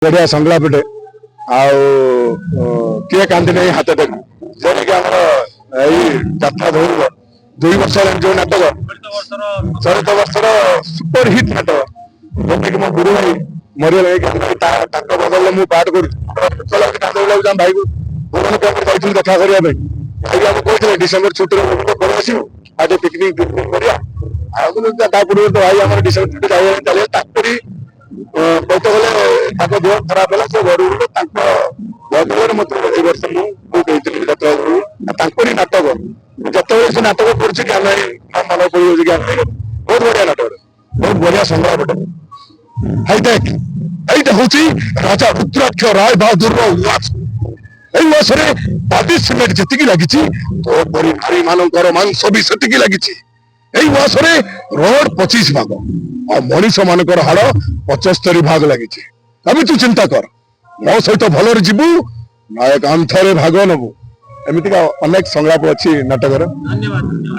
बढ़िया संगलापटे किए कांदी नहीं हाथ टेक जेने आम यात्रा धौर 2 वर्ष जो नाटक चलित वर्षर सुपर हिट नाटक जोटा कि मो गुरु भाई मरीगले बदल मुझे पाठ कर भाई को भुवन जाइए देखा करने भाई आम कहते डिसेम्बर छुट्टी पड़े आसो आज पिकनिक करवा पूर्व तो भाई आम डिसेम्बर छुट्टी चलिए बहुत गले देह खराब है से घर बदल मत वर्ष मुझे नाटक जिते से नाटक कर मन पड़े बहुत बढ़िया नाटक बहुत बढ़िया संग्रह हाईटेक এইটা হচ্ছে রাজা রুদ্রাক্ষ রায় বাহাদুর উল্লাস এই মাসরে বাদি সিমেন্ট যেতিকি লাগিছি তপরি নারী মানଙ୍କର মাংস ବି ସେତିକି ଲାଗିଛି এই মাসরে রোড 25 ভাগ আর মଣିଷ ମାନଙ୍କର ହାଡ଼ 75 ଭାଗ ଲାଗିଛି আমি ତୁ ଚିନ୍ତା କର ମୋ ସହିତ ଭଲରେ ଯିବୁ ନାୟକ ଆନ୍ଥରେ ଭାଗ ନବୁ ଏମିତିକା ଅନେକ ସଂଳାପ ଅଛି ନାଟକର। ଧନ୍ୟବାଦ।